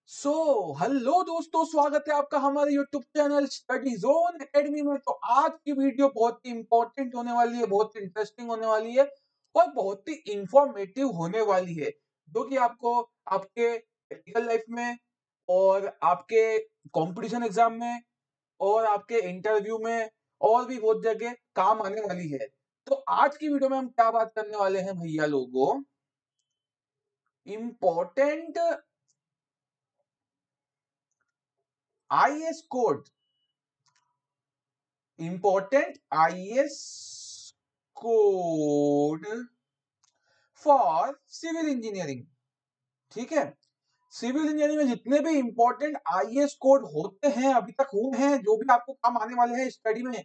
Hello दोस्तों, स्वागत है आपका हमारे YouTube channel study zone academy में। तो आज की वीडियो बहुत ही इंपॉर्टेंट होने वाली है, बहुत ही इंटरेस्टिंग होने वाली है और बहुत ही इंफॉर्मेटिव होने वाली है, जो कि आपको आपके प्रैक्टिकल लाइफ में और आपके कंपटीशन एग्जाम में और आपके इंटरव्यू में और भी बहुत जगह काम आने वाली है। तो आज की वीडियो में हम क्या बात करने वाले हैं भैया लोगों, important IAS code, important IAS code for civil engineering. ठीक है, सिविल इंजीनियरिंग में जितने भी इंपॉर्टेंट आईएएस कोड होते हैं, अभी तक हुए हैं, जो भी आपको काम आने वाले हैं स्टडी में,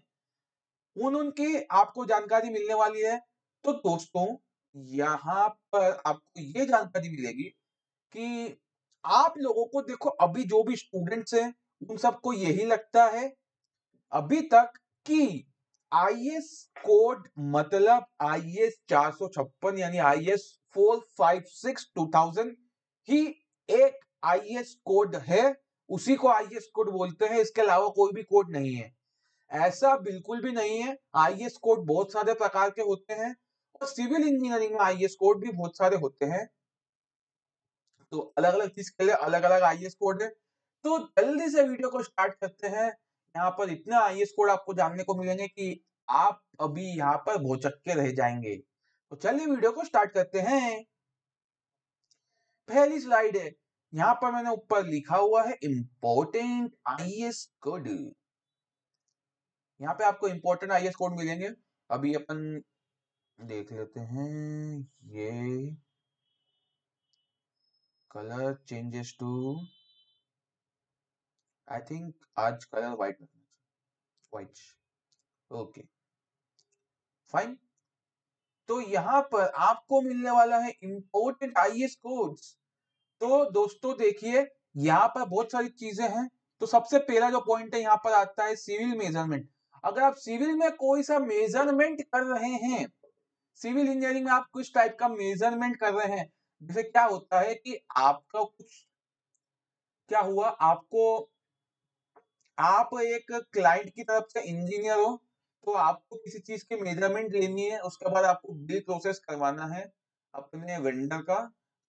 उनकी आपको जानकारी मिलने वाली है। तो दोस्तों, यहाँ पर आपको ये जानकारी मिलेगी कि आप लोगों को, देखो अभी जो भी स्टूडेंट्स हैं उन सबको यही लगता है अभी तक कि आईएएस कोड मतलब आईएएस 456 यानी आईएएस 456 2000 ही एक आईएएस कोड है, उसी को आईएएस कोड बोलते हैं, इसके अलावा कोई भी कोड नहीं है। ऐसा बिल्कुल भी नहीं है। आईएएस कोड बहुत सारे प्रकार के होते हैं और सिविल इंजीनियरिंग में आईएएस कोड भी बहुत सारे होते हैं। तो अलग अलग चीज के लिए अलग अलग आईएएस कोड है। तो जल्दी से वीडियो को स्टार्ट करते हैं। यहाँ पर इतने आईएएस कोड आपको जानने को मिलेंगे कि आप अभी यहाँ पर भौचक्के रह जाएंगे। तो चलिए वीडियो को स्टार्ट करते हैं। पहली स्लाइड है, यहाँ पर मैंने ऊपर लिखा हुआ है इम्पोर्टेंट आईएएस कोड। यहाँ पे आपको इम्पोर्टेंट आईएएस कोड मिलेंगे। अभी अपन देख लेते हैं। ये colour changes to, I think आज कलर व्हाइट रखना चाहिए, व्हाइट। Okay, fine. तो यहाँ पर आपको मिलने वाला है इम्पोर्टेंट आईएएस कोड्स। तो दोस्तों देखिए, यहाँ पर बहुत सारी चीजें हैं। तो सबसे पहला जो पॉइंट है यहाँ पर आता है सिविल मेजरमेंट। अगर आप सिविल में कोई सा मेजरमेंट कर रहे हैं, सिविल इंजीनियरिंग में आप कुछ टाइप का मेजरमेंट कर रहे हैं, जैसे क्या होता है कि आपका कुछ क्या हुआ, आपको, आप एक क्लाइंट की तरफ से इंजीनियर हो, तो आपको किसी चीज की मेजरमेंट लेनी है, उसके बाद आपको बिल प्रोसेस करवाना है अपने वेंडर का।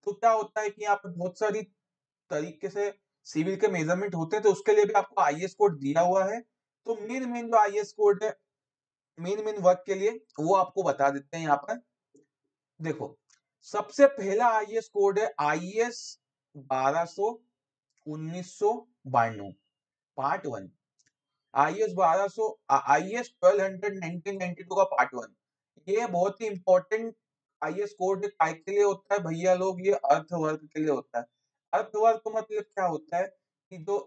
तो क्या होता है कि यहाँ पे बहुत सारी तरीके से सिविल के मेजरमेंट होते हैं, तो उसके लिए भी आपको आईएएस कोड दिया हुआ है। तो मेन मेन जो आईएएस कोड है मेन मेन वर्क के लिए, वो आपको बता देते हैं यहाँ पर। देखो, सबसे पहला आईएएस कोड है आईएएस 1200 1992 पार्ट 1। आईएएस 1200 आईएएस 1200 1992 का पार्ट 1। ये बहुत ही इंपॉर्टेंट आईएएस कोड काय के लिए होता है भैया लोग, ये अर्थ वर्क के लिए होता है। अर्थ वर्क मतलब क्या होता है कि जो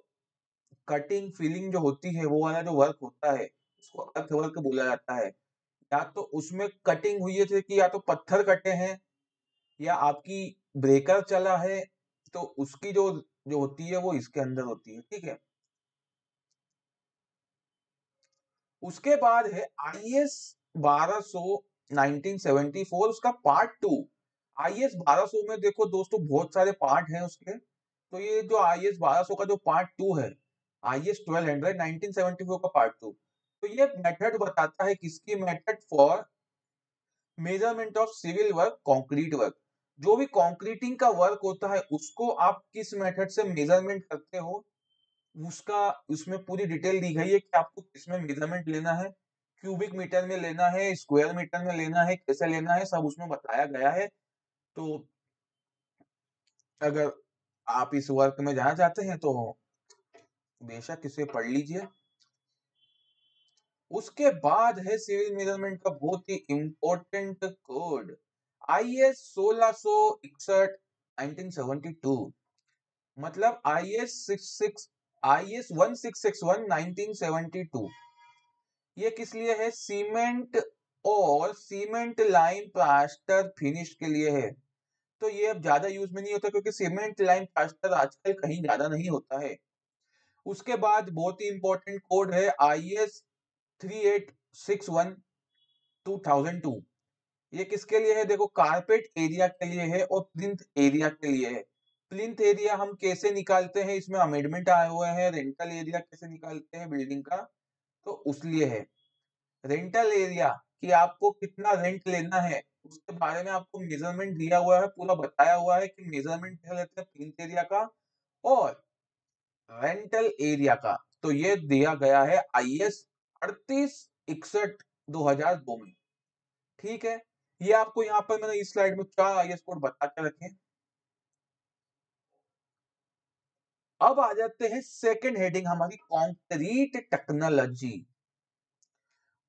कटिंग फिलिंग जो होती है, वो वाला जो वर्क होता है, उसको अर्थ वर्क बोला जाता है। या तो उसमें कटिंग हुई है, जैसे कि या तो पत्थर कटे हैं या आपकी ब्रेकर चला है, तो उसकी जो जो होती है वो इसके अंदर होती है। ठीक है, उसके बाद है आईएएस 1200 1974, उसका पार्ट 2। आईएएस 1200 में देखो दोस्तों बहुत सारे पार्ट हैं उसके। तो ये जो आईएएस 1200 का जो पार्ट 2 है, आईएएस 1200 1974 का पार्ट 2, तो ये मेथड बताता है किसकी, method for measurement of civil work concrete work. जो भी कंक्रीटिंग का वर्क होता है उसको आप किस मेथड से मेजरमेंट करते हो, उसका उसमें पूरी डिटेल दी गई है कि आपको किसमें मेजरमेंट लेना है, क्यूबिक मीटर में लेना है, स्क्वायर मीटर में लेना है, कैसे लेना है, सब उसमें बताया गया है। तो अगर आप इस वर्क में जाना चाहते हैं तो बेशक इसे पढ़ लीजिए। उसके बाद है सिविल मेजरमेंट का बहुत ही इंपॉर्टेंट कोड, आईएस 1661 1972, मतलब आईएस 1661 1972। ये किस लिए है, सीमेंट और सीमेंट लाइम प्लास्टर फिनिश के लिए है। तो ये अब ज्यादा यूज में नहीं होता, क्योंकि सीमेंट लाइम प्लास्टर आजकल कहीं ज्यादा नहीं होता है। उसके बाद बहुत ही इंपॉर्टेंट कोड है आईएस 3861 2002। ये किसके लिए है, देखो कारपेट एरिया के लिए है और प्लिंथ एरिया के लिए है। प्लिंथ एरिया हम कैसे निकालते हैं, इसमें अमेंडमेंट आए हुए हैं। रेंटल एरिया कैसे निकालते हैं बिल्डिंग का, तो उसलिए है रेंटल एरिया कि आपको कितना रेंट लेना है उसके बारे में आपको मेजरमेंट दिया हुआ है, पूरा बताया हुआ है कि मेजरमेंट क्या लेते हैं प्लिंथ एरिया का और रेंटल एरिया का। तो ये दिया गया है IS 3861/2002 में। ठीक है, ये आपको यहाँ पर मैंने इस स्लाइड में 4 IS कोड बता के रखे। अब आ जाते हैं सेकंड हेडिंग हमारी, कंक्रीट टेक्नोलॉजी।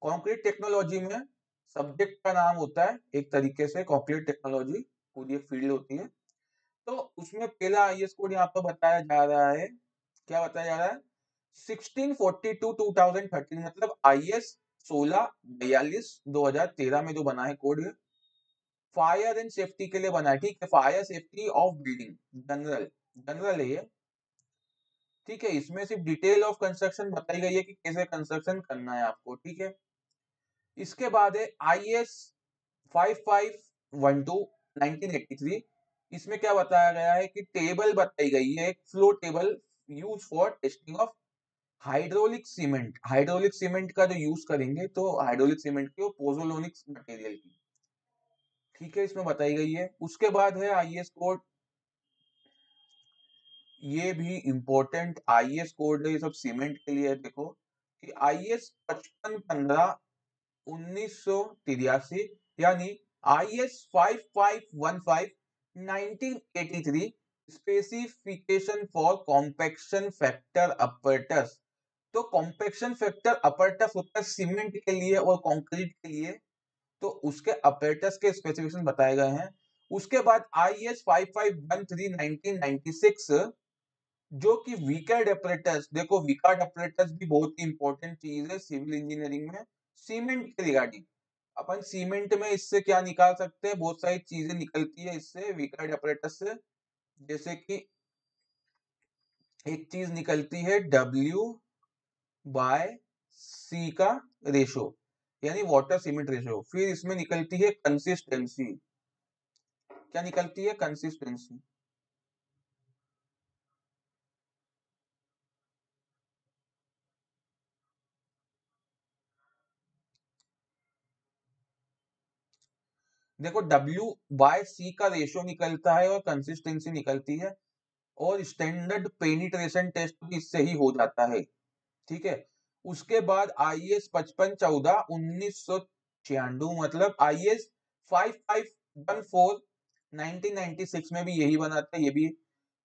कंक्रीट टेक्नोलॉजी में सब्जेक्ट का नाम होता है एक तरीके से कंक्रीट टेक्नोलॉजी, पूरी एक फील्ड होती है। तो उसमें पहला IS कोड यहाँ पर बताया जा रहा है, क्या बताया जा रहा है 1642/2013, मतलब IS 1642/2013 में जो बना है कोड, फायर एंड सेफ्टी के लिए बना है। ठीक है, fire safety of building, general general है ये। ठीक है, इसमें सिर्फ डिटेल ऑफ कंस्ट्रक्शन बताई गई है कि कैसे कंस्ट्रक्शन करना है आपको। ठीक है, इसके बाद है IS 5512/1983। इसमें क्या बताया गया है कि टेबल बताई गई है, एक flow table use for testing of hydraulic cement. Hydraulic cement का जो यूज करेंगे तो हाइड्रोलिक सीमेंट की पोजोलोनिक मटेरियल की। ठीक है, इसमें बताई गई है। उसके बाद है IS कोड, ये भी इंपॉर्टेंट IS कोड है, ये सब सीमेंट के लिए है। देखो कि IS 5515/1983 यानी IS 5515/1983 specification for compaction factor apparatus. तो कॉम्पैक्शन फैक्टर अपरेटस होता है सीमेंट के लिए और कंक्रीट के लिए, तो उसके अपरेटस के स्पेसिफिकेशन बताए गए हैं। उसके बाद IS 5513/1996 जो कि वीकार्ड अपरेटस, देखो वीकार्ड अपरेटस भी बहुत ही इंपॉर्टेंट चीज है सिविल इंजीनियरिंग में, सीमेंट के रिगार्डिंग। अपन सीमेंट में इससे क्या निकाल सकते हैं, बहुत सारी चीजें निकलती है इससे वीकार्ड अपरेटस से। जैसे कि एक चीज निकलती है W/C का रेशो, यानी वाटर सीमेंट रेशो। फिर इसमें निकलती है कंसिस्टेंसी, क्या निकलती है कंसिस्टेंसी। देखो W/C का रेशो निकलता है और कंसिस्टेंसी निकलती है, और स्टैंडर्ड पेनिट्रेशन टेस्ट भी इससे ही हो जाता है। ठीक है, उसके बाद IS 5514/1996, मतलब IS 5514/1996 में भी यही बनाता है ये भी।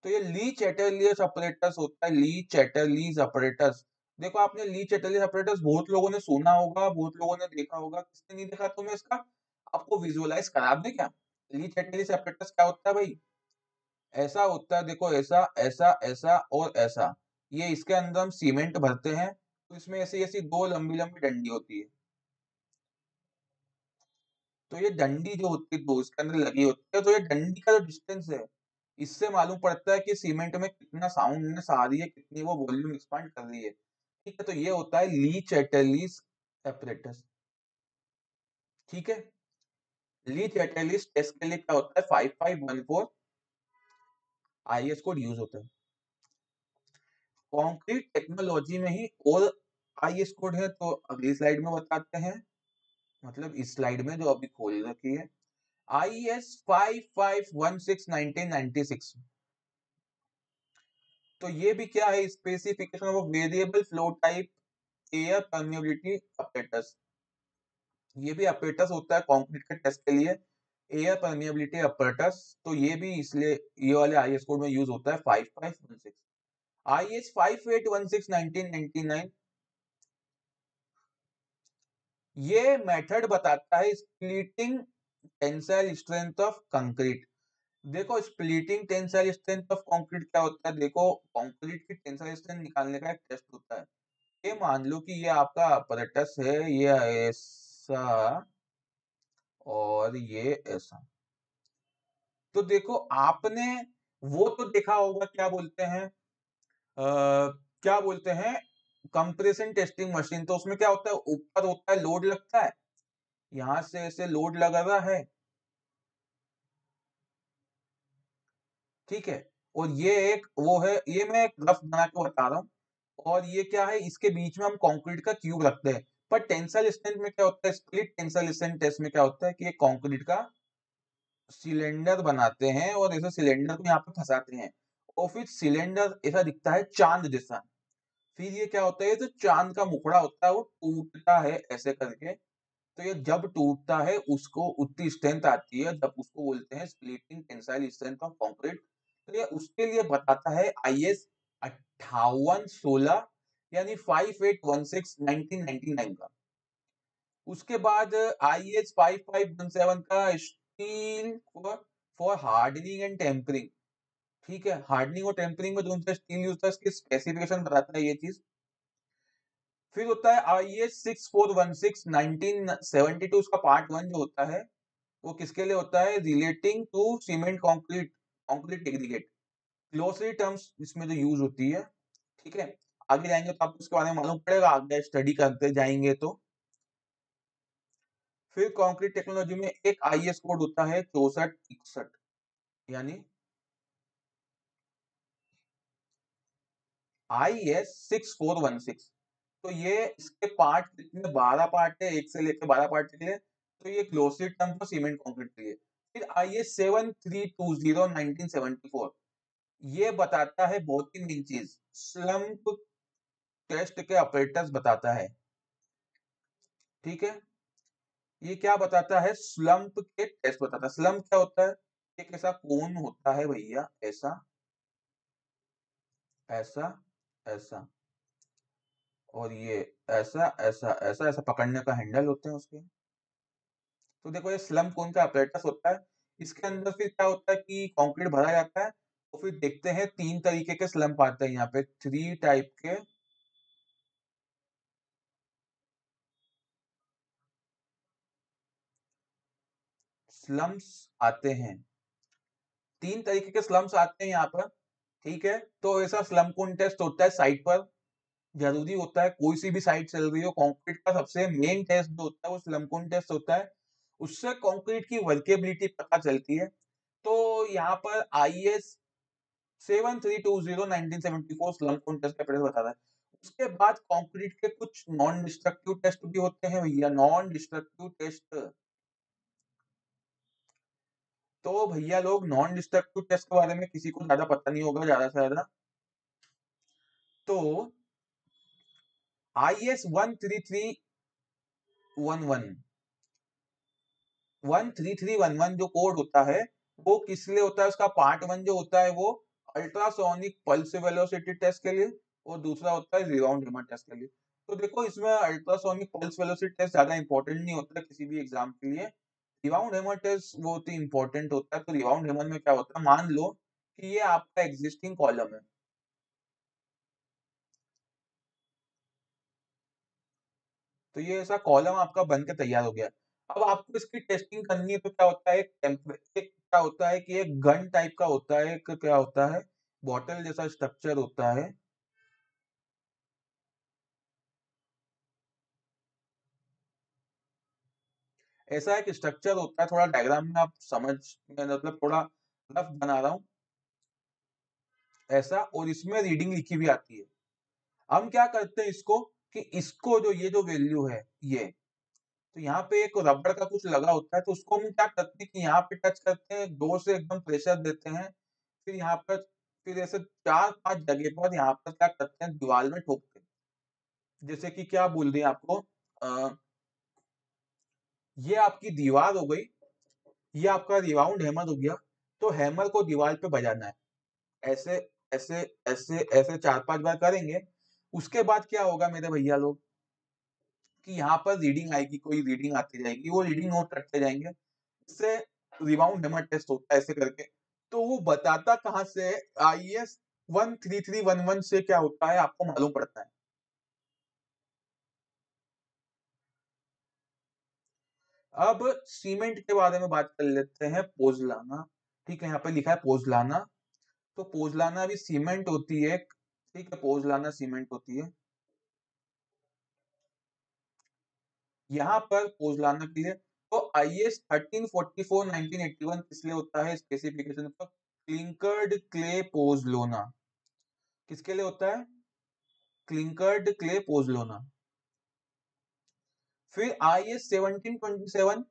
तो ये ली चैटरलियस ऑपरेटर्स होता है, ली चैटरलीज ऑपरेटर्स। देखो आपने ली चैटरलीज ऑपरेटर्स बहुत लोगों ने सुना होगा, बहुत लोगों ने देखा होगा, किसने नहीं देखा तो मैं इसका आपको विजुअलाइज करा दें क्या। ली चैटरलीज ऑपरेटर्स क्या होता है भाई, ऐसा होता है देखो, ऐसा ऐसा ऐसा और ऐसा, ये इसके अंदर हम सीमेंट भरते हैं, तो इसमें ऐसी ऐसी दो लंबी लंबी डंडी होती है। तो ये डंडी जो होती है दो इसके अंदर लगी होती है, तो ये डंडी का जो डिस्टेंस है इससे मालूम पड़ता है कि सीमेंट में कितना साउंडनेस आ रही है, कितनी वो वॉल्यूम एक्सपांड कर रही है। ठीक है, तो ये होता है ली चैटरलीज एपरेटस। ठीक है, ली चैटरलीज टेस्ट के लिए क्या होता है 5514 IS कोड यूज होता है। कंक्रीट टेक्नोलॉजी में ही और IS कोड है, तो अगली स्लाइड में बताते हैं, मतलब इस स्लाइड में जो अभी खोल रखी है IS 5516/1996। तो ये भी क्या है, specification of variable flow type air permeability apparatus. ये भी अपरेटस होता है कंक्रीट के टेस्ट के लिए, एयर परमिएबिलिटी अपरेटस। तो ये भी इसलिए ये वाले IS कोड में यूज होता है 5516। IS 5816/1999 ये मेथड बताता है splitting tensile strength of concrete. देखो splitting tensile strength of concrete क्या होता है, देखो कंक्रीट की टेंसाइल स्ट्रेंथ निकालने का एक टेस्ट होता है। ये मान लो कि ये आपका अपरेटस है, ये ऐसा और ये ऐसा। तो देखो आपने वो तो देखा होगा, क्या बोलते हैं क्या बोलते हैं कंप्रेशन टेस्टिंग मशीन। तो उसमें क्या होता है, ऊपर होता है लोड लगता है, यहाँ से ऐसे लोड लगा हुआ है। ठीक है, और ये एक वो है, ये मैं एक रफ बना के बता रहा हूँ। और ये क्या है, इसके बीच में हम कंक्रीट का क्यूब रखते हैं। पर टेंसाइल स्ट्रेंथ में क्या होता है, स्प्लिट टेंसाइल स्ट्रेंथ टेस्ट में क्या होता है कि ये कंक्रीट का सिलेंडर बनाते हैं और ऐसे सिलेंडर को यहाँ पे फंसाते हैं और फिर सिलेंडर ऐसा दिखता है चांद जैसा। फिर ये क्या होता है, जो चांद का मुखड़ा होता है वो टूटता है ऐसे करके। तो ये जब टूटता है उसको उतनी स्ट्रेंथ आती है, जब उसको बोलते हैं splitting tensile strength of concrete. तो ये उसके लिए बताता है आईएस 5816 यानी 5816 1999 का। उसके बाद आईएस 5517 का steel for hardening and tempering. ठीक है, हार्डनिंग और टेम्परिंग में जो सा स्टील यूज होता है इसकी स्पेसिफिकेशन बताता है ये चीज। फिर होता है आईएस 6416 1972, उसका पार्ट 1 जो होता है वो किसके लिए होता है, relating to cement concrete concrete aggregate. Glossary terms इसमें जो यूज होती है। ठीक है, आगे जाएंगे तो आपको इसके बारे में मालूम पड़ेगा, आगे स्टडी करते जाएंगे तो। फिर कंक्रीट टेक्नोलॉजी में एक आईएस कोड होता है 6461, यानी आईएस 6416। तो ये इसके पार्ट कितने, 12 पार्ट है, 1 से लेकर 12 पार्ट के लिए। तो ये glossary term for cement concrete के लिए। फिर आईएस 7320 1974, ये बताता है बहुत ही मेन चीज, स्लम्प टेस्ट के ऑपरेटर्स बताता है। ठीक है, ये क्या बताता है, स्लम्प के टेस्ट बताता है। स्लम्प क्या होता है, एक ऐसा कोन होता है भैया, ऐसा ऐसा ऐसा, और ये ऐसा ऐसा ऐसा ऐसा पकड़ने का हैंडल होते हैं उसके। तो देखो ये स्लम्प कोन का apparatus होता है। इसके अंदर फिर क्या होता है कि कंक्रीट भरा जाता है। तो फिर देखते हैं 3 तरीके के स्लम्प आते हैं यहाँ पे, 3 टाइप के स्लम्प्स आते हैं। 3 तरीके के स्लम्प्स आते हैं यहाँ पर। ठीक है, तो ऐसा स्लम्प कोन टेस्ट होता है साइट पर, जरूरी होता है। कोई सी भी साइट चल रही हो, कंक्रीट का सबसे मेन टेस्ट जो होता है वो स्लम्प कोन टेस्ट होता है। उससे कंक्रीट की वर्केबिलिटी पता चलती है। तो यहाँ पर आईएस 7320 1974 स्लम्प कोन टेस्ट का प्रेस बताता है। उसके बाद कंक्रीट के कुछ नॉन डिस्ट्रक्टिव टेस्ट भी होते हैं भैया, नॉन डिस्ट्रक्टिव टेस्ट। तो भैया लोग, नॉन डिस्ट्रक्टिव टेस्ट के बारे में किसी को ज्यादा पता नहीं होगा, ज्यादा से ज्यादा। तो आईएस 13311 जो कोड होता है वो किस लिए होता है, उसका पार्ट 1 जो होता है वो अल्ट्रासोनिक पल्स वेलोसिटी टेस्ट के लिए, और दूसरा होता है रिबाउंड हैमर टेस्ट के लिए। तो देखो इसमें अल्ट्रासोनिक पल्स वेलोसिटी टेस्ट ज्यादा इंपॉर्टेंट नहीं होता है किसी भी एग्जाम के लिए। रिबाउंड हैमर टेस्ट बहुत ही इंपॉर्टेंट होता है। तो रिबाउंड हैमर में क्या होता है, मान लो कि ये आपका एग्जिस्टिंग कॉलम है। तो ये ऐसा कॉलम आपका बन के तैयार हो गया। अब आपको इसकी टेस्टिंग करनी है तो क्या होता है, एक क्या होता है कि एक गन टाइप का होता है, एक क्या होता है, बॉटल जैसा स्ट्रक्चर होता है। ऐसा एक स्ट्रक्चर होता है, थोड़ा डायग्राम में आप समझ, मैं मतलब थोड़ा रफ बना रहा हूँ ऐसा, और इसमें रीडिंग लिखी भी आती है। हम क्या करते हैं इसको, कि इसको जो ये जो वैल्यू है ये, तो यहाँ पे एक रबड़ का कुछ लगा होता है, तो उसको हम क्या करते हैं कि यहाँ पे टच करते हैं, जोर से एकदम प्रेशर देते हैं। फिर यहाँ पर, फिर ऐसे 4-5 जगह पर यहाँ पर क्या करते हैं, दीवार में ठोकते हैं। जैसे कि क्या बोल रहे हैं आपको, अ, ये आपकी दीवार हो गई, ये आपका रिबाउंड हैमर हो गया। तो हैमर को दीवार पे बजाना है, ऐसे ऐसे ऐसे ऐसे 4-5 बार करेंगे। उसके बाद क्या होगा मेरे भैया लोग, कि यहाँ पर रीडिंग आएगी, कोई रीडिंग आती जाएगी, वो रीडिंग नोट करते जाएंगे। इससे रिबाउंड हैमर टेस्ट होता है ऐसे करके। तो वो बताता कहाँ से, आईएस 13311 से क्या होता है आपको मालूम पड़ता है। अब सीमेंट के बारे में बात कर लेते हैं, पोजलाना। ठीक है, यहाँ पे लिखा है पोजलाना। तो पोजलाना भी सीमेंट होती है, ठीक है, पोजलाना सीमेंट होती है। यहाँ पर पोजलाना की है। तो आईएस 1344 1981 इसलिए होता है स्पेसिफिकेशन पर, क्लिंकर्ड क्ले पोजलोना, किसके लिए होता है? क्लिंकर्ड क्ले पोजलोना। फिर IS 1727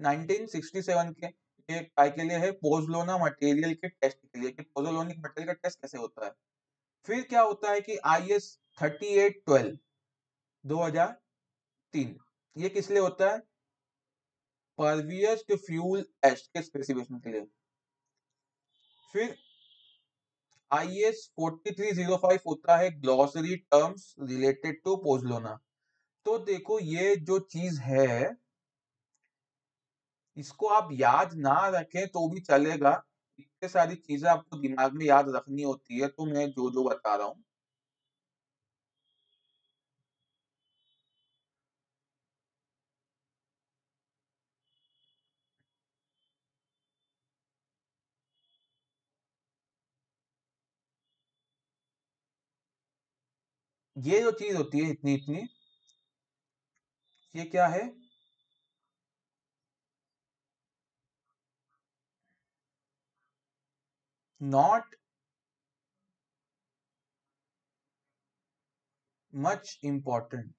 1967 के एक काय के लिए है? पोजलोना मटेरियल के टेस्ट के लिए, कि पोजोलोनिक मटेरियल का टेस्ट कैसे होता है। फिर क्या होता है कि IS 3812 2003, ये किस लिए होता है? परवियस टू फ्यूल एस्ट के स्पेसिफिकेशन के लिए। फिर IS 4305 होता है ग्लॉसरी टर्म्स रिलेटेड टू पोजलोना। तो देखो ये जो चीज है इसको आप याद ना रखें तो भी चलेगा, इतने सारी चीजें आपको दिमाग में याद रखनी होती है, तो मैं जो जो बता रहा हूँ। ये जो चीज होती है इतनी इतनी, ये क्या है? Not much important.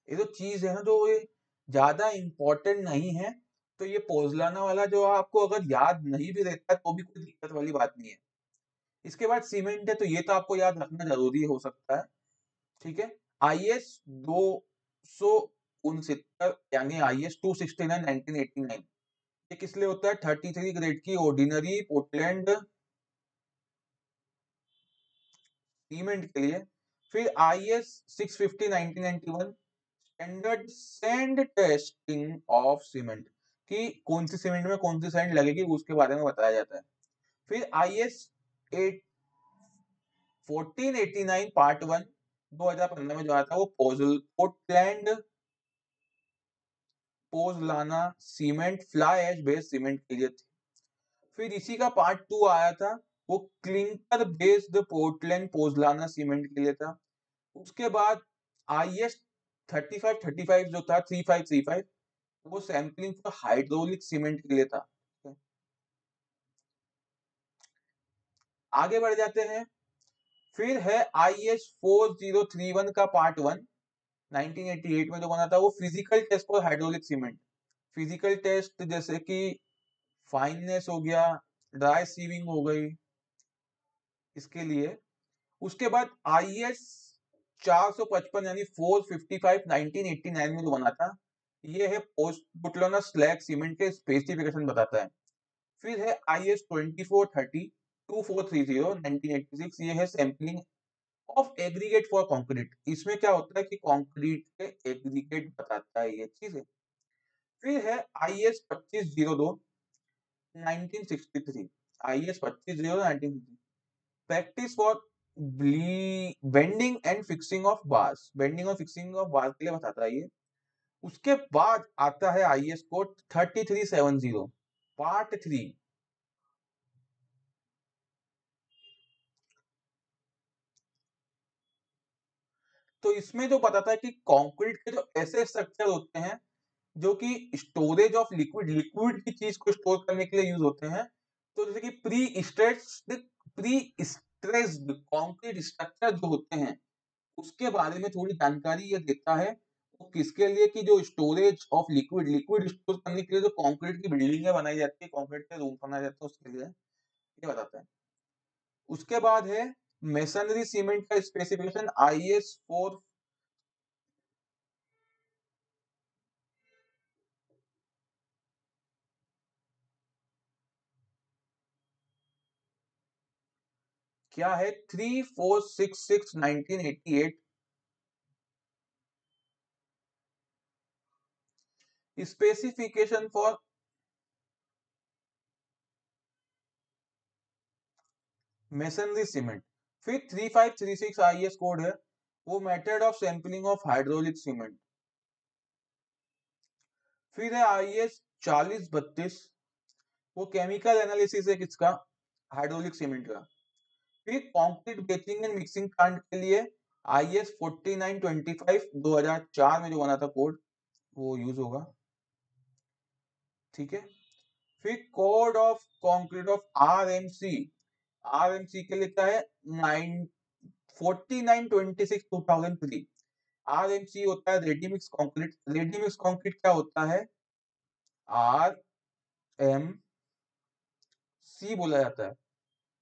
ये जो चीज है ना, जो ये ज्यादा इम्पोर्टेंट नहीं है, तो ये पोजलाना वाला जो आपको अगर याद नहीं भी रहता है तो भी कोई दिक्कत वाली बात नहीं है। इसके बाद सीमेंट है, तो ये तो आपको याद रखना जरूरी हो सकता है, ठीक है। IS 269 यानी IS 269 1989, ये किस लिए होता है? 33 ग्रेड की ऑर्डिनरी पोर्टलैंड सीमेंट के लिए। फिर IS 650 1991 standard sand testing of cement, कि कौन सी सीमेंट में कौन सी सैंड लगेगी उसके बारे में बताया जाता है। फिर IS 8 1489 पार्ट 1 2015 में जो आया था वो Portland pozzolana cement fly ash based cement के लिए थी। फिर इसी का पार्ट 2 आया था, वो clinker based Portland pozzolana cement के लिए था। उसके बाद IS 3535 जो था 3535, वो सैंपलिंग फॉर हाइड्रोलिक सीमेंट के लिए था। आगे बढ़ जाते हैं। फिर है IS 4031 का पार्ट 1 1988 में जो बना था, वो physical test for hydraulic cement. Physical test जैसे कि फाइननेस हो गया, ड्राई सीविंग हो गई, इसके लिए। उसके बाद IS 455 यानी 455 1989 में जो बना था, ये है पोर्टलैंड स्लैग सीमेंट के स्पेसिफिकेशन बताता है। फिर है IS 2430 2430 1986, ये है sampling of aggregate for concrete. इसमें क्या होता है कि कंक्रीट के एग्रीगेट बताता है ये चीज है। फिर है IS 2502 1963, IS 2502 1963, practice for bending and fixing of bars, bending और फिक्सिंग ऑफ बार्स के लिए बताता है ये। उसके बाद आता है IS कोड 3370 पार्ट 3। तो इसमें जो बताता है कि कंक्रीट के जो ऐसे स्ट्रक्चर होते हैं जो कि स्टोरेज ऑफ लिक्विड, लिक्विड की चीज को स्टोर करने के लिए यूज होते हैं, तो जैसे कि प्री स्ट्रेस्ड कंक्रीट स्ट्रक्चर जो होते हैं उसके बारे में थोड़ी जानकारी ये देता है। वो किसके लिए? कि जो storage of liquid, liquid store करने के लिए जो कंक्रीट की बिल्डिंगें बनाई जाती है, कंक्रीट के रूम बनाए जाते हैं, उसके लिए ये बताता है। उसके बाद है मेसनरी सीमेंट का स्पेसिफिकेशन IS 4। क्या है? 3466 1988 स्पेसिफिकेशन फॉर मेसनरी सीमेंट। फिर 3536 IS कोड है, वो method of sampling of hydraulic cement. फिर है IS 4032, वो केमिकल एनालिसिस है किसका? हाइड्रोलिक सीमेंट का। फिर concrete baking and mixing plant के लिए IS 4925 2004 में जो बना था कोड, वो यूज होगा, ठीक है। फिर code of concrete of RMC, RMC के लिए क्या है 4926/2003। आरएमसी होता है ready mix concrete, ready mix concrete क्या होता है आर एम सी बोला जाता है।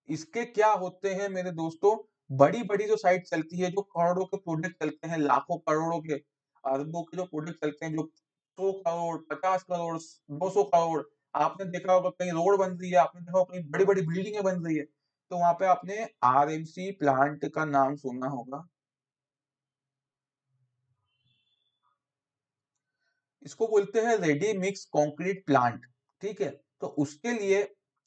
इसके क्या होते हैं मेरे दोस्तों, बड़ी बड़ी जो साइट चलती है, जो करोड़ों के प्रोजेक्ट चलते हैं, लाखों करोड़ों के अरबों के जो प्रोजेक्ट चलते हैं, जो 100 करोड़ 50 करोड़ 200 करोड़, आपने देखा होगा कहीं रोड बन रही है, आपने देखा होगा कहीं बड़ी बड़ी बिल्डिंगें बन रही है, तो वहां पे आपने आरएमसी प्लांट का नाम सुना होगा। इसको बोलते हैं रेडी मिक्स कंक्रीट प्लांट, ठीक है। तो उसके लिए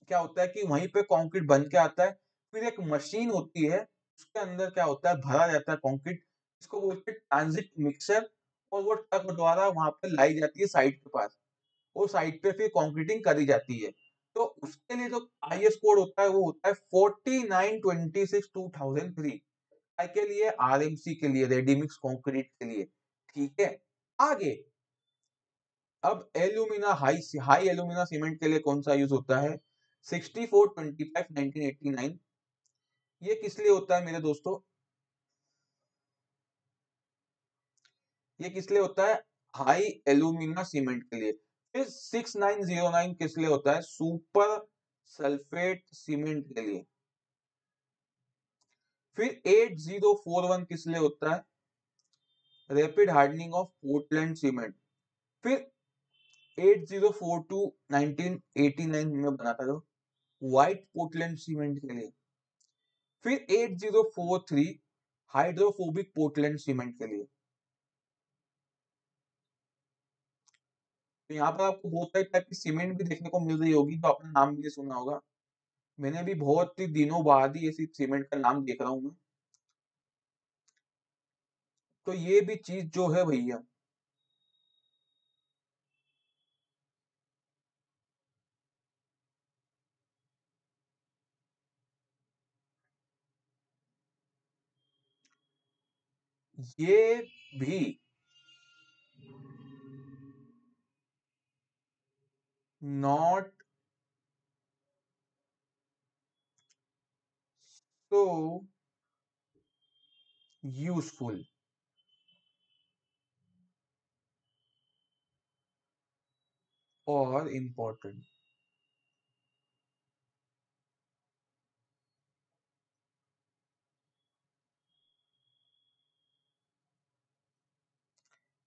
क्या होता है कि वहीं पे कंक्रीट बन के आता है, फिर एक मशीन होती है, उसके अंदर क्या होता है भरा रहता है कंक्रीट, इसको बोलते हैं ट्रांजिट मिक्सर, और वो ट्रक द्वारा वहां पे लाई जाती है साइट के पास, वो साइट पे फिर कंक्रीटिंग करी जाती है। तो उसके लिए जो आईएस कोड होता है वो होता है 4926/2003 के लिए, आरएमसी के लिए, रेडी मिक्स कंक्रीट के लिए, ठीक है। आगे अब alumina high high alumina cement के लिए कौन सा यूज होता है 6425/1989। ये किस लिए होता है मेरे दोस्तों, ये किस लिए होता है हाई एल्यूमिना सीमेंट के लिए। फिर 6909 किस लिए होता है सुपर सल्फेट सीमेंट के लिए। फिर 8041 किस लिए होता है rapid hardening of Portland cement. फिर 8042 1989 में बना था जो व्हाइट पोर्टलैंड सीमेंट के लिए। फिर 8043 हाइड्रोफोबिक पोर्टलैंड सीमेंट के लिए। तो यहाँ पर आपको बहुत सारे टाइप की सीमेंट भी देखने को मिल रही होगी, तो आपने नाम भी सुना होगा। मैंने भी बहुत ही दिनों बाद ही ऐसी सीमेंट का नाम देख रहा हूँ मैं। तो ये भी चीज जो है भैया, ये भी नॉट सो यूजफुल और इम्पोर्टेंट।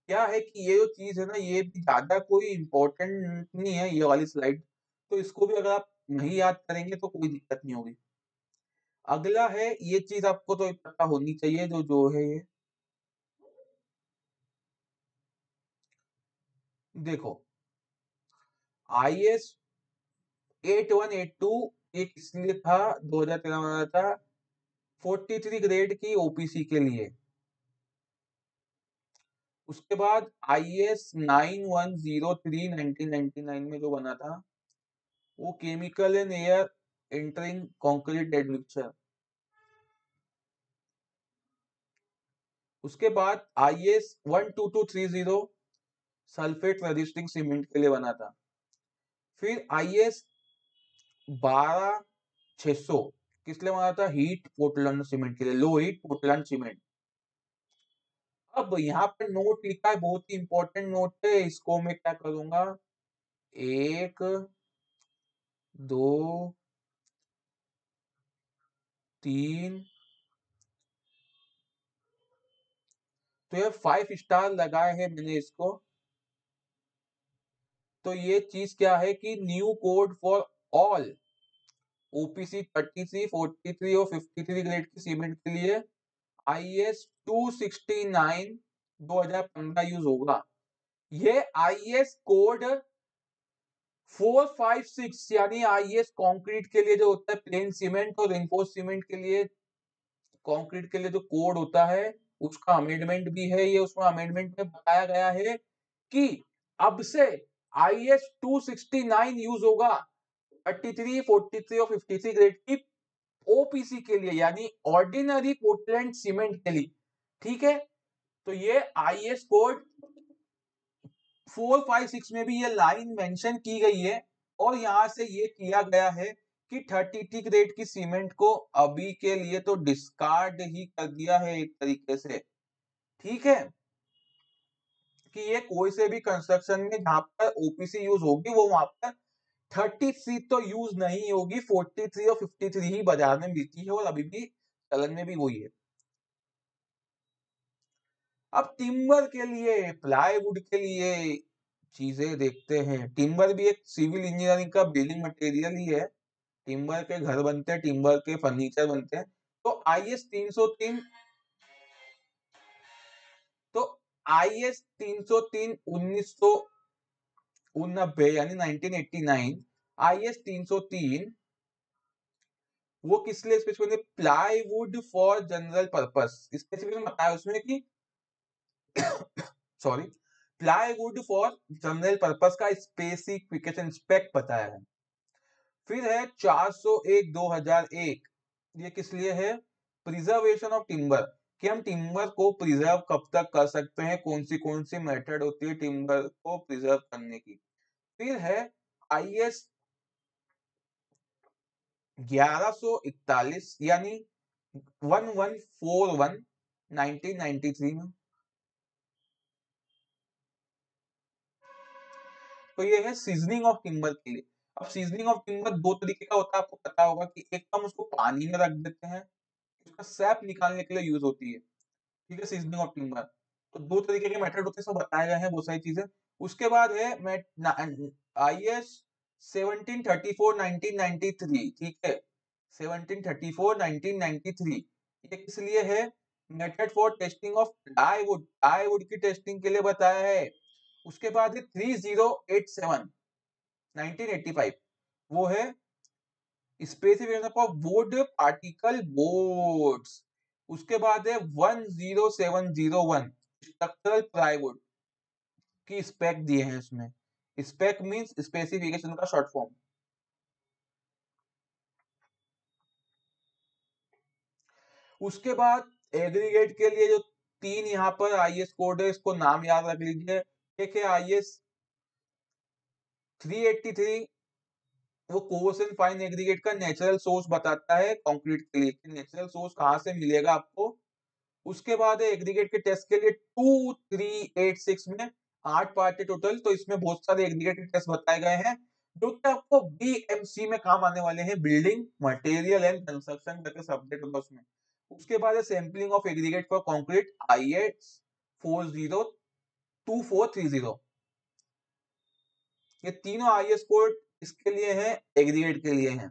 क्या है कि ये जो चीज है ना, ये भी ज्यादा कोई इम्पोर्टेंट नहीं है ये वाली स्लाइड, तो इसको भी अगर आप नहीं याद करेंगे तो कोई दिक्कत नहीं होगी। अगला है, ये चीज आपको तो पता होनी चाहिए, जो जो है ये देखो आईएस 8182, ये किस लिए था 2013 में आया था 43 ग्रेड की ओपीसी के लिए। उसके बाद आईएस 9103 1999 में जो बना था वो chemical and air entering concrete admixture. उसके बाद आईएस 12230 सल्फेट रजिस्टिंग सीमेंट के लिए बना था। फिर आईएस 12600 किस लिए बना था हीट पोर्टलैंड सीमेंट के लिए, लो हीट पोर्टलैंड सीमेंट। अब यहाँ पर नोट लिखा है, बहुत ही इंपॉर्टेंट नोट है, इसको मैं क्या करूंगा 1 2 3, तो ये 5 स्टार लगाए हैं मैंने इसको। तो ये चीज क्या है कि new code for all OPC 33 43 और 53 ग्रेड की सीमेंट के लिए आईएस 269 2015 यूज होगा। ये आईएस कोड 456 यानी आईएस कंक्रीट के लिए जो होता है प्लेन सीमेंट और रेनफोर्स सीमेंट के लिए, कंक्रीट के लिए जो कोड होता है उसका अमेंडमेंट भी है। ये उसमें अमेंडमेंट में बताया गया है कि अब से आईएस 269 यूज होगा 33 43 और 53 ग्रेड की ओपीसी के लिए, यानी ऑर्डिनरी पोर्टलैंड सीमेंट के लिए, ठीक है। तो ये आईएस कोड 4, 5, 6 में भी ये लाइन मेंशन की गई है और यहाँ से ये किया गया है कि 30T ग्रेड की सीमेंट को अभी के लिए तो डिस्कार्ड ही कर दिया है एक तरीके से, ठीक है, कि ये कोई से भी कंस्ट्रक्शन में जहां पर ओपीसी यूज होगी वो वहां पर 33 तो यूज नहीं होगी, 43 और 53 ही बाजार में मिलती है और अभी भी चलन में भी वही है। अब टिम्बर के लिए, प्लाईवुड के लिए चीजें देखते हैं। टिम्बर भी एक सिविल इंजीनियरिंग का बिल्डिंग मटेरियल ही है। टिम्बर के घर बनते हैं, टिम्बर के फर्नीचर बनते हैं। तो आईएस 303 तो आईएस 303 1989 यानी 1989 आईएस 303 वो किस लिए specific, plywood for general purpose specification बताया उसमें कि sorry, plywood for general purpose का स्पेसिफिकेशन स्पेक बताया है। फिर है 401 2001, ये किस लिए है, प्रिजर्वेशन ऑफ टिम्बर, कि हम टिम्बर को प्रिजर्व कब तक कर सकते हैं, कौन सी मेथड होती है टिम्बर को प्रिजर्व करने की। फिर है आईएस 1141 यानी 1141 1993 में। तो ये है सीजनिंग ऑफ टिम्बर के लिए। अब सीजनिंग ऑफ टिम्बर दो तरीके का होता है, आपको पता होगा कि एक तो हम उसको पानी में रख देते हैं, उसका सैप निकालने के लिए यूज होती है, ठीक है, सीजनिंग ऑफ टिम्बर। तो दो तरीके के मेथड होते हैं, सब बताए गए हैं बहुत सारी चीजें। उसके बाद है आईएस 1734 1993, ठीक है, 1734 1993, ये किस लिए है, मेथड फॉर टेस्टिंग ऑफ डाईवुड, डाईवुड की टेस्टिंग के लिए बताया है। उसके बाद है 3087 1985, वो है specification for would particle boards. उसके बाद है 10701 स्ट्रक्चरल प्लाईवुड की स्पेक दिए हैं इसमें। स्पेक मींस स्पेसिफिकेशन का शॉर्ट फॉर्म। उसके बाद एग्रीगेट के लिए जो तीन यहाँ पर आईएस कोड है, इसको नाम याद रख लीजिए। एक है आईएस 383, वो कोर्स एंड फाइन एग्रीगेट का नेचुरल सोर्स बताता है कंक्रीट के लिए, नेचुरल सोर्स कहाँ से मिलेगा आपको। उसके बाद है एग्रीगेट के टेस्ट के लिए 2386 में 8 पार्ट है टोटल, तो इसमें बहुत सारे एग्रीगेट के टेस्ट बताए गए हैं जो कि आपको बीएमसी में काम आने वाले हैं, बिल्डिंग मटेरियल एंड कंस्ट्रक्शन करके सब्जेक्ट होगा उसमें। उसके बाद है sampling of aggregate for concrete IS 402430, ये तीनों आईएस कोड इसके लिए हैं, एग्रीगेट के लिए हैं।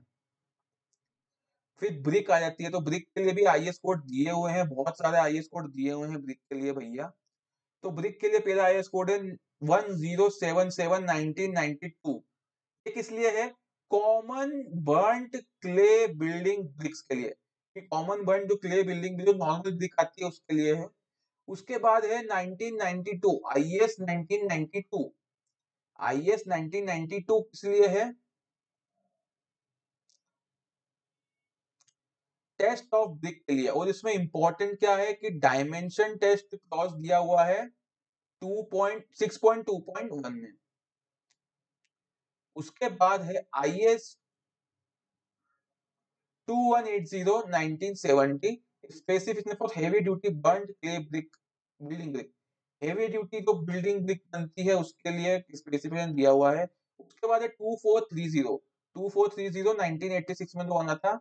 फिर ब्रिक आ जाती है, तो ब्रिक के लिए भी आईएस कोड दिए हुए हैं, बहुत सारे आईएस कोड दिए हुए हैं ब्रिक के लिए भैया। तो ब्रिक के लिए पहला आईएस कोड है 1077 1992, ये किस लिए है, common burnt clay building bricks के लिए, कॉमन बर्न्ट जो क्ले बिल्डिंग जो नॉर्मल ब्रिक आती है उसके लिए है। उसके बाद है 1992 आईएस 1992, आईएस 1992 किस लिए है, टेस्ट ऑफ ब्रिक के लिए। और इसमें इंपॉर्टेंट क्या है कि डायमेंशन टेस्ट क्लॉज दिया हुआ है 6.2.1 में। उसके बाद है IS 2180 1970, specific for heavy duty burned clay brick building brick, heavy duty जो बिल्डिंग ब्रिक बनती है उसके लिए स्पेसिफिकेशन दिया हुआ है। उसके बाद है 2430 1986 में जो बना था,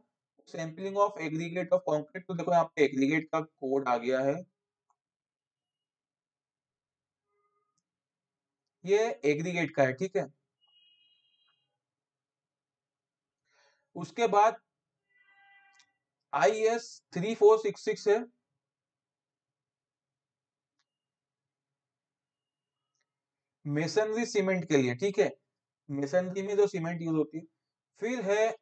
sampling of aggregate of concrete. तो देखो यहाँ पे एग्रीगेट का कोड आ गया है, ये एग्रीगेट का है, ठीक है। उसके बाद आईएस 3466 है, मेसनरी सीमेंट के लिए, ठीक है, मेसनरी में जो सीमेंट यूज होती है। फिर है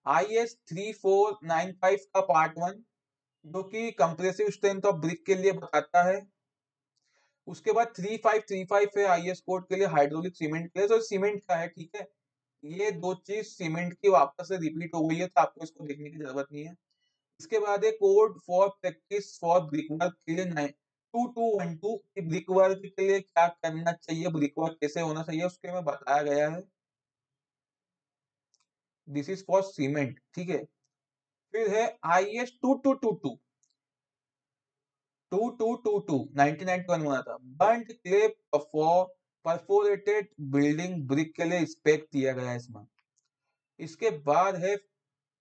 आईएस 3495 का पार्ट 1, जो कि कंप्रेसिव स्ट्रेंथ ऑफ ब्रिक के लिए बताता है। उसके बाद 3535 है आईएस कोड के लिए हाइड्रोलिक सीमेंट के लिए, तो सीमेंट का है, ठीक है। ये दो चीज सीमेंट की वापस से रिपीट हो गई है, तो आपको इसको देखने की जरूरत नहीं है। इसके बाद है code for practice for brickwork के लिए 2212 की ब्रिक वर्क के लिए क्या करना चाहिए, ब्रिक वर्क कैसे होना चाहिए उसके में बताया गया है। दिस इज फॉर सीमेंट, ठीक है। फिर है IS 2222 2222 1991 बना था, burned clay perforated building brick के लिए स्पेक दिया गया है इसमें। इसके बाद है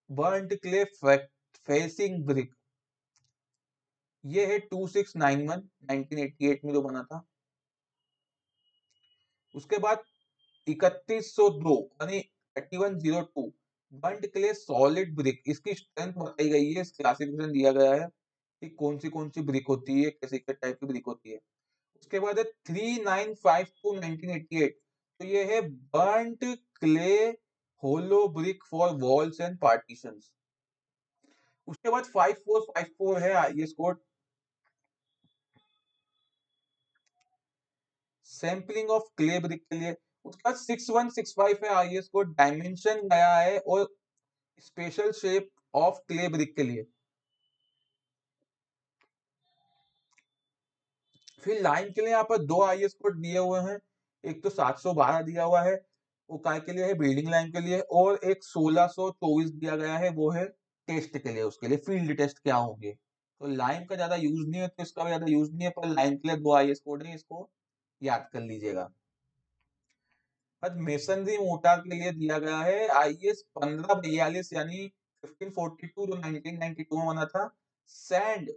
बर्न्ड क्ले फेसिंग ब्रिक, ये है 2691 1988 में जो बना था। उसके बाद 3102 यानी 3102 बर्न्ड क्ले सॉलिड ब्रिक, इसकी स्ट्रेंथ बताई गई है, इस क्लासिफिकेशन दिया गया है कि कौन सी ब्रिक होती है, कैसे टाइप की ब्रिक होती है। उसके बाद है 3952 1988, तो ये है burnt clay hollow brick for walls and partitions. उसके बाद 5454 है IS कोड, सैंपलिंग ऑफ क्ले ब्रिक के लिए। उसके बाद 6165 है IS कोड, डायमेंशन गया है और special shape of clay brick के लिए। फिर लाइन के लिए यहाँ पर 2 IS कोड दिए हुए हैं, एक तो 712 दिया हुआ है, वो काय के लिए है, बिल्डिंग लाइन के लिए, और एक 1624 दिया गया है, वो है टेस्ट के लिए, उसके लिए फील्ड टेस्ट क्या होंगे। तो लाइन का ज्यादा यूज नहीं है, तो इसका भी ज्यादा यूज नहीं है, पर लाइन के लिए 2 IS कोड है, इसको याद कर लीजिएगा। अब मेसनरी मोटार के लिए दिया गया है IS 1542 यानी 1542 जो 1992 में बना था, सैंड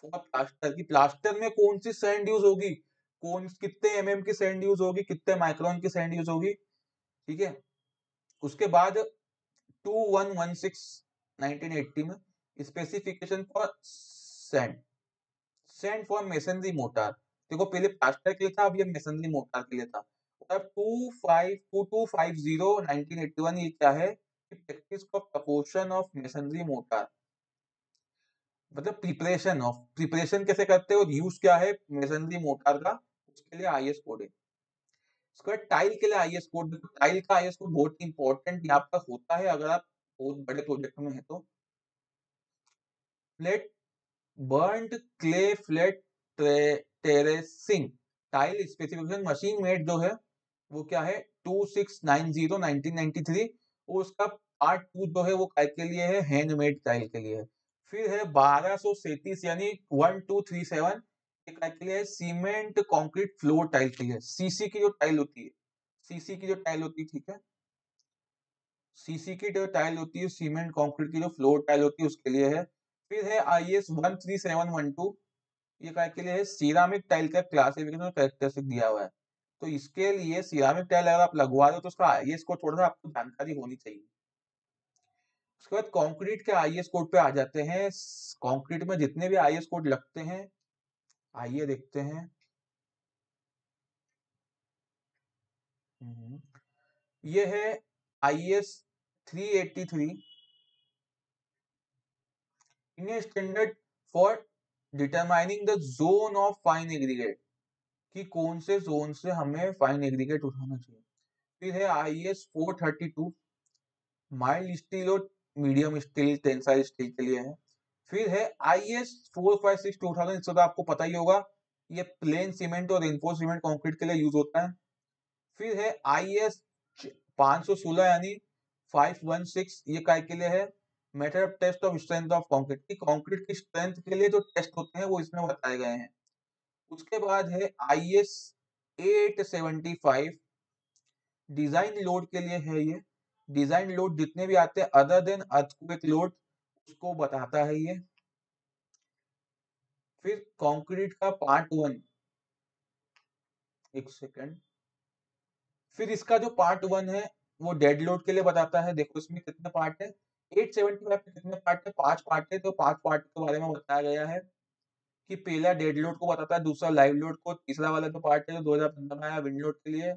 फॉर प्लास्टर की, प्लास्टर में कौन सी सैंड यूज होगी, कौन कितने mm की सैंड यूज होगी, कितने माइक्रोन की सैंड यूज होगी, ठीक है। उसके बाद 2116 1980 में specification for sand, sand for masonry motor. देखो पहले प्लास्टर के लिए था, अब ये मेसनरी मोटार के लिए था। अब 2250 1981 ये क्या है, practice for proportion of masonry motor, मतलब प्रिपरेशन कैसे करते हो, यूज क्या है मेसनरी मोटार का, उसके लिए IS कोड है। उसके बाद टाइल के लिए IS कोड, टाइल का IS कोड बहुत इंपॉर्टेंट यहाँ पर होता है अगर आप बहुत बड़े प्रोजेक्ट में है तो। Flat burned clay flat terracing tile specification machine made जो है वो क्या है 2690 1993, और उसका पार्ट 2 जो है वो काय के लिए है, हैंडमेड टाइल के लिए है। फिर है 1237 यानी 1237, ये काय के लिए है, सीमेंट कंक्रीट फ्लोर टाइल के लिए, सीसी की जो टाइल होती है, सीसी की जो टाइल होती है, ठीक है, सीसी की जो टाइल होती है, सीमेंट कंक्रीट की जो फ्लोर टाइल होती है उसके लिए है। फिर है IS 13712, ये काय के लिए है, सिरामिक टाइल का क्लासिफिकेशन कैरेक्टरिस्टिक दिया हुआ है, तो इसके लिए सिरामिक टाइल अगर आप लगवा दो तो उसका IS कोड थोड़ा सा आपको जानकारी होनी चाहिए। उसके बाद कंक्रीट के IS कोड पे आ जाते हैं, कंक्रीट में जितने भी IS कोड लगते हैं आइए देखते हैं। ये है IS 383 Indian standard for determining the zone of fine aggregate, कि कौन से जोन से हमें फाइन एग्रीगेट उठाना चाहिए। फिर है IS 432 माइल्ड स्टील और मीडियम स्टील टेंसाइल स्टील के लिए है। फिर है IS 456 2000, इसका तो आपको पता ही होगा, ये प्लेन सीमेंट और रेनफोर्स सीमेंट कंक्रीट के लिए यूज होता है। फिर है IS 516 यानी 516, ये काय के लिए है, method of test of strength of concrete, की कंक्रीट की स्ट्रेंथ के लिए जो टेस्ट होते हैं वो इसमें बताए गए हैं। उसके बाद है IS 875 डिजाइन लोड के लिए है, ये डिजाइन लोड जितने भी आते हैं अदर देन अर्थक्वेक लोड उसको बताता है ये। फिर कंक्रीट का पार्ट 1, एक सेकंड, फिर इसका जो पार्ट 1 है वो डेड लोड के लिए बताता है। देखो इसमें कितने पार्ट है, 875 के कितने पार्ट है, 5 पार्ट है, तो 5 पार्ट के बारे में बताया गया है कि पहला डेड लोड को बताता है, दूसरा लाइव लोड को, तीसरा वाला जो पार्ट है जो 2015 में आया विंड लोड के लिए,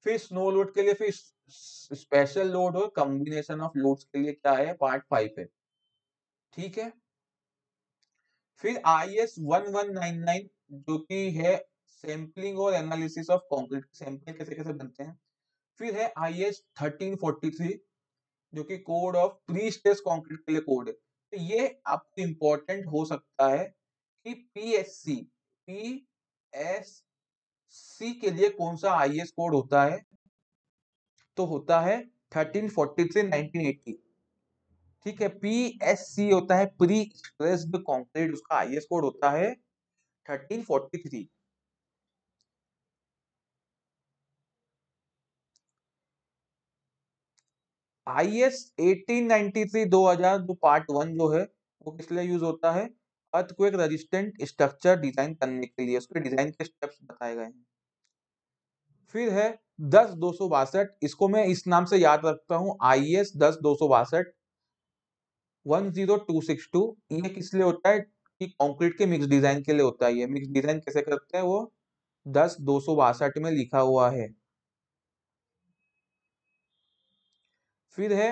फिर स्नो लोड के लिए, फिर स्पेशल लोड और कॉम्बिनेशन ऑफ लोड्स के लिए क्या है, पार्ट 5 है, ठीक है। फिर IS 1199 जो कि है सैंपलिंग और एनालिसिस ऑफ कंक्रीट, सैंपल कैसे कैसे बनते हैं। फिर है IS 1343 जो कि code of pre stress concrete के लिए कोड है। तो ये आपको इंपॉर्टेंट हो सकता है कि PSC PSC के लिए कौन सा IS कोड होता है? तो होता है 1343 1980। ठीक है, PSC होता है प्री स्ट्रेस्ड कंक्रीट, उसका IS कोड होता है 1343। IS 1893 2000 जो पार्ट 1 जो है वो किस लिए यूज होता है? अर्थक्वेक रेजिस्टेंट स्ट्रक्चर डिजाइन करने के लिए, उसके डिजाइन के स्टेप्स बताए गए हैं। फिर है 10-262, इसको मैं इस नाम से याद रखता हूं, IS 10-262 10262। ये किस लिए होता है? कि कंक्रीट के मिक्स डिजाइन के लिए होता है। ये मिक्स डिजाइन कैसे करते हैं वो 10-262 में लिखा हुआ है। फिर है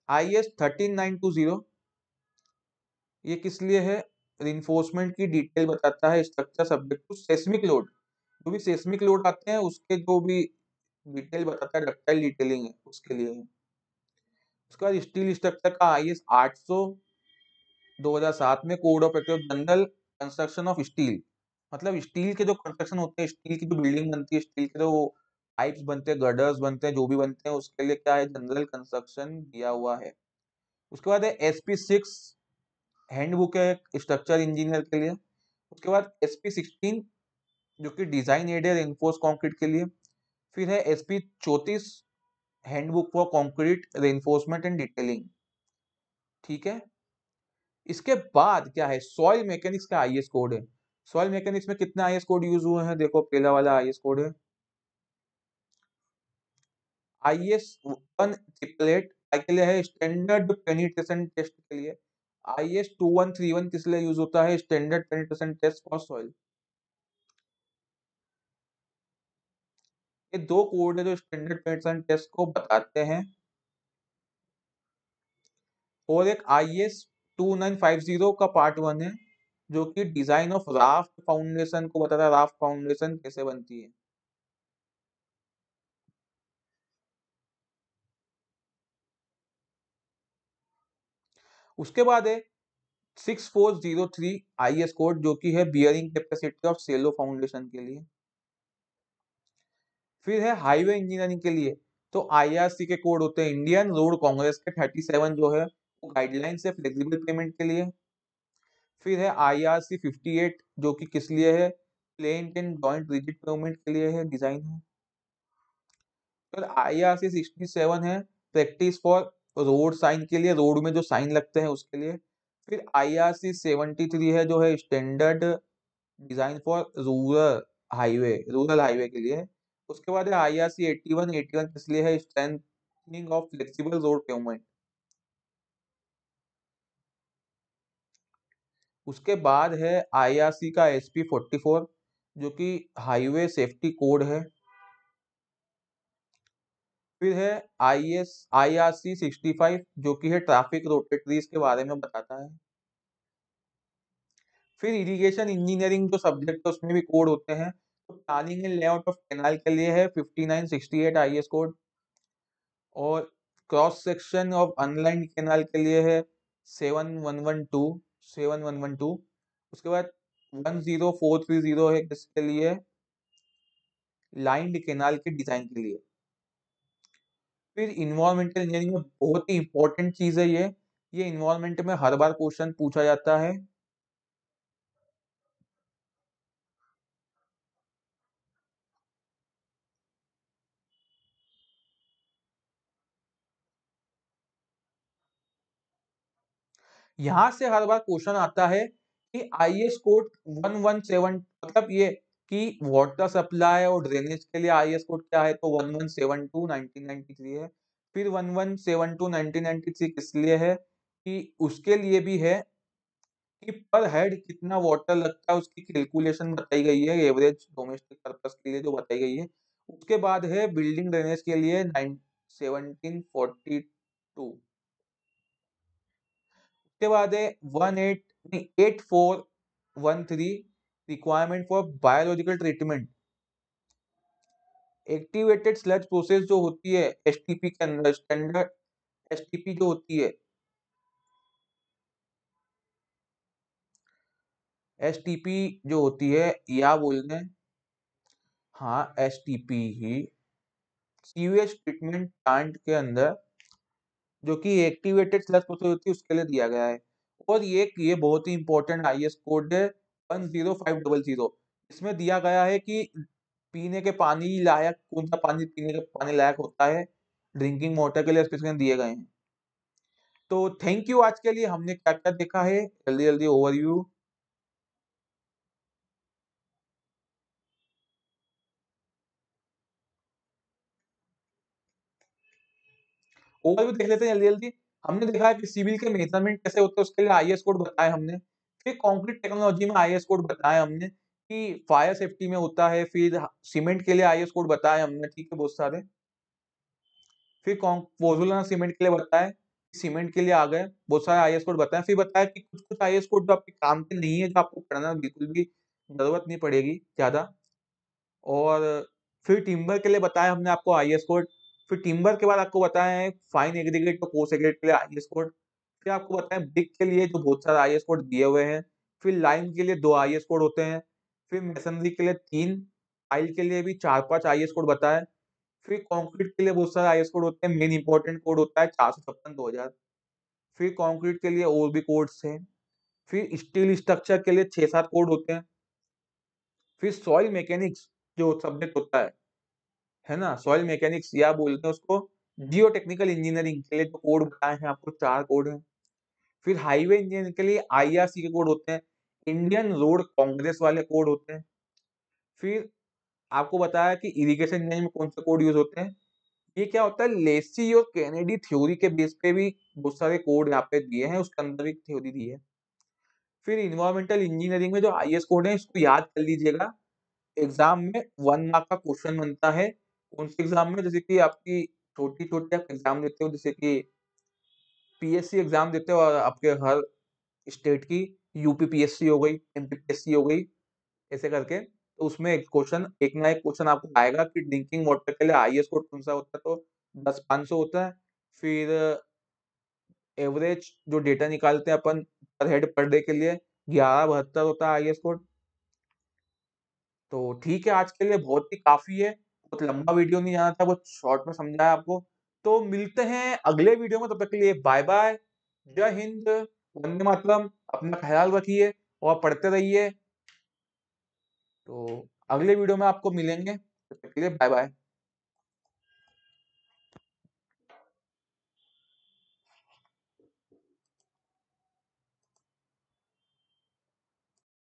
IS 13920, ये किस लिए है? रिइंफोर्समेंट की डिटेल बताता है, structure subject to seismic load, जो भी सेस्मिक लोड आते हैं उसके जो भी डिटेल बताता है, डक्टाइल डिटेलिंग है उसके लिए है। उसके बाद स्टील स्ट्रक्चर का IS 800 2007 में code of active general construction of steel, मतलब स्टील के जो कंस्ट्रक्शन होते हैं, स्टील की जो बिल्डिंग बनती है, स्टील के जो पाइप्स बनते हैं, गर्डर्स बनते हैं, जो भी बनते हैं, उसके लिए क्या है? जनरल कंस्ट्रक्शन दिया हुआ है। उसके बाद है SP6 हैंडबुक है स्ट्रक्चर इंजीनियर के लिए। उसके बाद SP16 जो कि डिजाइन एड है रेनफोर्स कंक्रीट के लिए। फिर है SP34 handbook for concrete reinforcement and detailing. ठीक है, इसके बाद क्या है? सॉइल मैकेनिक्स का IS कोड है। सॉइल मैकेनिक्स में कितने IS कोड यूज हुए हैं? देखो, पहला वाला IS कोड है IS 1 के लिए है स्टैंडर्ड पेनिट्रेशन टेस्ट के लिए। IS 2131 किस लिए यूज होता है? Standard penetration test for soil. ये दो कोड है जो स्टैंडर्ड पेनिट्रेशन टेस्ट को बताते हैं। और एक IS 2950 का पार्ट 1 है जो कि डिजाइन ऑफ राफ्ट फाउंडेशन को बताता है, राफ्ट फाउंडेशन कैसे बनती है। उसके बाद है 6403 IS कोड जो कि है bearing capacity of shallow foundation के लिए। फिर है हाईवे इंजीनियरिंग के लिए, तो IRC के कोड होते हैं इंडियन रोड कांग्रेस के 37 जो है वो गाइडलाइन है फ्लेक्सिबल पेमेंट के लिए। फिर है IRC 58 जो कि किस लिए है? Plain and joint rigid pavement के लिए है, डिजाइन है। फिर IRC 67 है प्रैक्टिस फॉर रोड साइन के लिए, रोड में जो साइन लगते हैं उसके लिए। फिर IRC 73 है जो है standard design for rural highway के लिए। उसके बाद है IRC 81 किस लिए है? Strengthening of flexible road pavement. उसके बाद है IRC का SP44 जो कि हाईवे सेफ्टी कोड है। फिर है IRC 65 जो कि है ट्रैफिक रोटेटरीज के बारे में बताता है। फिर इरिगेशन इंजीनियरिंग जो सब्जेक्ट है उसमें भी कोड होते हैं, तो planning and layout of canal के लिए है 5968 IS कोड। और cross section of unlined canal के लिए है 7112। उसके बाद 10430 है किसके लिए? लाइंड कैनाल के डिजाइन के लिए। फिर इन्वायरमेंटल इंजीनियरिंग में बहुत ही इंपॉर्टेंट चीज है ये इन्वायरमेंट में हर बार क्वेश्चन पूछा जाता है। यहां से हर बार क्वेश्चन आता है कि IS कोड 117, मतलब ये कि वाटर सप्लाई और ड्रेनेज के लिए IS कोड क्या है? तो 1172 1993 है। फिर 1172 1993 किस लिए है? कि उसके लिए भी है कि पर हेड कितना वाटर लगता है उसकी कैलकुलेशन बताई गई है, एवरेज डोमेस्टिक पर्पस के लिए जो बताई गई है। उसके बाद है बिल्डिंग ड्रेनेज के लिए 1742। उसके बाद है 8413 requirement for biological treatment. Activated sludge process जो होती है STP के अंदर, स्टैंडर्ड STP जो होती है एसटीपी जो होती है या बोलते हैं, हाँ एसटीपी ही सीवेज ट्रीटमेंट प्लांट के अंदर जो कि एक्टिवेटेड स्लज प्रोसेस होती है उसके लिए दिया गया है। और ये बहुत ही इंपॉर्टेंट आईएस कोड है 10500। इसमें दिया गया है कि पीने के पानी लायक कौन सा पानी पीने के पानी लायक होता है, ड्रिंकिंग वाटर के लिए स्पेसिफिकेशन दिए गए हैं। तो थैंक यू, आज के लिए हमने क्या क्या देखा है, जल्दी जल्दी ओवरव्यू। ओवरव्यू देख लेते हैं जल्दी जल्दी। हमने देखा है कि सिविल के मेजरमेंट कैसे होते हैं उसके लिए आईएस कोड बताए हमने। फिर कंक्रीट टेक्नोलॉजी में आईएस कोड बताए हमने कि फायर सेफ्टी में होता है। फिर सीमेंट के लिए आईएस कोड बताए हमने, ठीक है, बहुत सारे। फिर पोजुलर सीमेंट के लिए बताए, सीमेंट के लिए आ गए, बहुत सारे आईएस कोड बताए। फिर बताया कि कुछ कुछ आईएस कोड जो आपके काम के नहीं है, जो आपको पढ़ना बिल्कुल भी जरूरत नहीं पड़ेगी ज्यादा। और फिर टिम्बर के लिए बताया हमने आपको आईएस कोड। फिर टिम्बर के बाद आपको बताया है फाइन एग्रीगेट और कोर्स एग्रीगेट के लिए आईएस कोड। फिर आपको बताया ब्रिक के लिए जो बहुत सारे आईएस कोड दिए हुए हैं। फिर लाइम के लिए 2 आईएस कोड होते हैं। फिर मैसनरी के लिए 3, टाइल के लिए भी 4-5 आईएस कोड बताए। फिर कंक्रीट के लिए बहुत सारे आईएस कोड होते हैं, मेन इंपॉर्टेंट कोड होता है 456/2000। फिर कंक्रीट के लिए और भी कोड्स हैं। फिर स्टील स्ट्रक्चर के लिए 6-7 कोड होते हैं। फिर सॉइल मैकेनिक्स जो सब्जेक्ट होता है ना, सॉइल मैकेनिक्स या बोलते हैं उसको, जियो टेक्निकल इंजीनियरिंग के लिए जो कोड बताए हैं आपको 4 कोड हैं। फिर हाईवे इंजीनियरिंग के लिए आईआरसी के कोड होते हैं, इंडियन रोड कांग्रेस वाले कोड होते हैं। फिर आपको बताया कि इरिगेशन इंजीनियरिंग में कौन से कोड यूज होते हैं। ये क्या होता है, लेसी और कैनेडी थ्योरी के बेस पे भी बहुत सारे कोड यहाँ पे दिए हैं, उसके अंदर भी थ्योरी दी है। फिर इन्वायरमेंटल इंजीनियरिंग में जो आईएस कोड है इसको याद कर लीजिएगा, एग्जाम में 1 मार्क का क्वेश्चन बनता है। कौन से एग्जाम में, जैसे कि आपकी छोटी छोटी आप एग्जाम देते हो, जैसे कि पीएससी एग्जाम देते हो और आपके हर स्टेट की, यूपी पीएससी हो गई, एमपी पीएससी हो गई, ऐसे करके, तो उसमें एक क्वेश्चन, एक ना एक क्वेश्चन आपको आएगा कि ड्रिंकिंग वाटर के लिए आईएस कोड कौन सा होता है, तो 10-500 होता है। फिर एवरेज जो डेटा निकालते हैं अपन पर हेड पर डे के लिए 1172 होता है आईएस कोड। तो ठीक है, आज के लिए बहुत ही काफी है, बहुत लंबा वीडियो नहीं जाना था, बहुत शॉर्ट में समझाया आपको। तो मिलते हैं अगले वीडियो में, तब तक के लिए बाय बाय, जय हिंद, वंदे मातरम, अपना ख्याल रखिए और पढ़ते रहिए। तो अगले वीडियो में आपको मिलेंगे, तब तक के लिए बाय बाय।